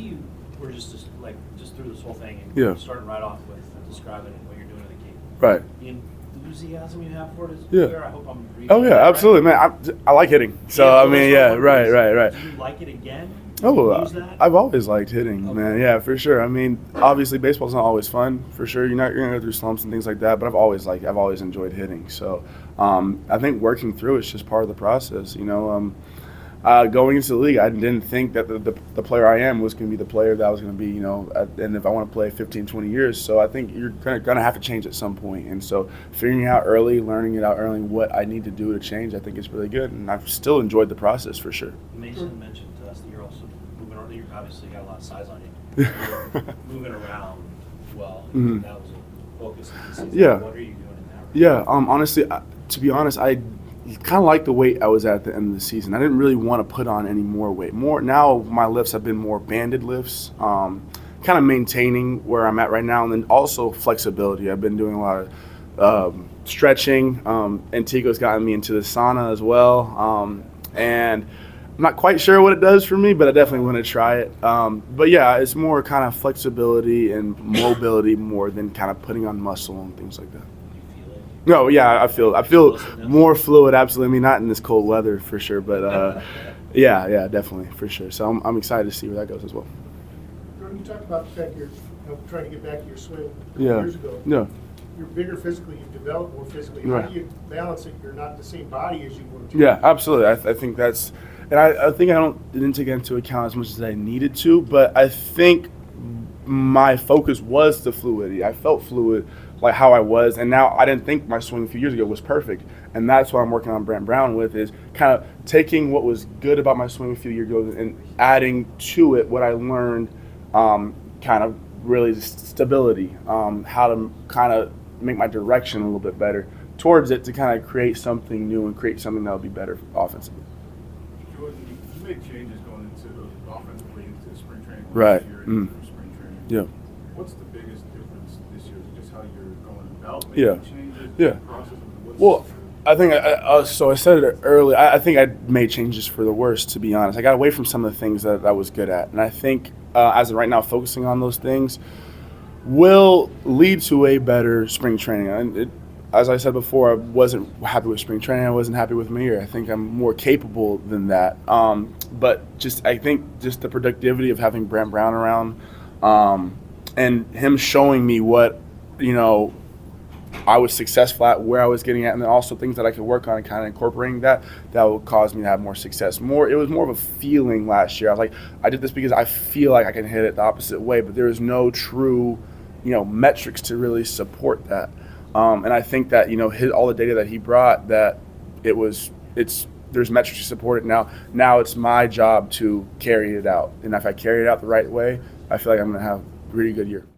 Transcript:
you were just through this whole thing and Yeah. starting right off with describing what you're doing at the game. Right. The enthusiasm you have for it is Yeah. clear. I hope I'm reading Oh, yeah, that right. absolutely, man. I like hitting. So, Yeah, I mean, yeah, right. Do you like it again? Oh, Use that? I've always liked hitting, Okay. man. Yeah, for sure. I mean, obviously, baseball's not always fun, for sure. You're gonna go through slumps and things like that. But I've always enjoyed hitting. So, I think working through it's just part of the process. Going into the league, I didn't think that the player I am was going to be the player that I was going to be. And if I want to play 15, 20 years, so I think you're going to have to change at some point. And so, figuring out early, learning it out early, what I need to do to change, I think is really good. And I've still enjoyed the process for sure. Mason mentioned to us that you're also moving around. You obviously got a lot of size on you. You're moving around well. Mhm. That was a focus of the season. Yeah. What are you doing in that? Yeah, honestly, to be honest, I kind of like the weight I was at the end of the season. I didn't really want to put on any more weight. Now my lifts have been more banded lifts, kind of maintaining where I'm at right now, and then also flexibility. I've been doing a lot of stretching. Antigo's gotten me into the sauna as well, and I'm not quite sure what it does for me, but I definitely want to try it. But yeah, it's more kind of flexibility and mobility more than kind of putting on muscle and things like that. You feel it? No, yeah, I feel more fluid. Absolutely, I mean, not in this cold weather for sure, but yeah, definitely for sure. So I'm excited to see where that goes as well. Jordan, you talked about the fact you're trying to get back to your swing Yeah. years ago. Yeah. You're bigger physically. You've developed more physically. Right. How do you balance it? You're not the same body as you were. Yeah, absolutely. I think that's, and I think didn't take into account as much as I needed to, but I think my focus was the fluidity. I felt fluid, like how I was, and now I didn't think my swing a few years ago was perfect, and that's what I'm working on Brent Brown with, is kind of taking what was good about my swing a few years ago and adding to it what I learned, kind of really stability, how to kind of make my direction a little bit better towards it to kind of create something new and create something that will be better offensively. Jordan, you made changes going into offensively into spring training Right. last year, Mm. for spring training. Yeah. What's the biggest difference this year? Is it just how you're going about Yeah. making changes? Yeah. The process? What's Well, I think so I said it early. I think I made changes for the worse, to be honest. I got away from some of the things that I was good at, and I think as of right now, focusing on those things will lead to a better spring training. And as I said before, I wasn't happy with spring training. I wasn't happy with me, or I think I'm more capable than that. But I think the productivity of having Brent Brown around, and him showing me what I was successful at, where I was getting at, and then also things that I could work on and kind of incorporating that will cause me to have more success. It was more of a feeling last year. I was like, I did this because I feel like I can hit it the opposite way, but there is no true, metrics to really support that. And I think that, all the data that he brought, that there's metrics to support it now. Now it's my job to carry it out. And if I carry it out the right way, I feel like I'm going to have a really good year.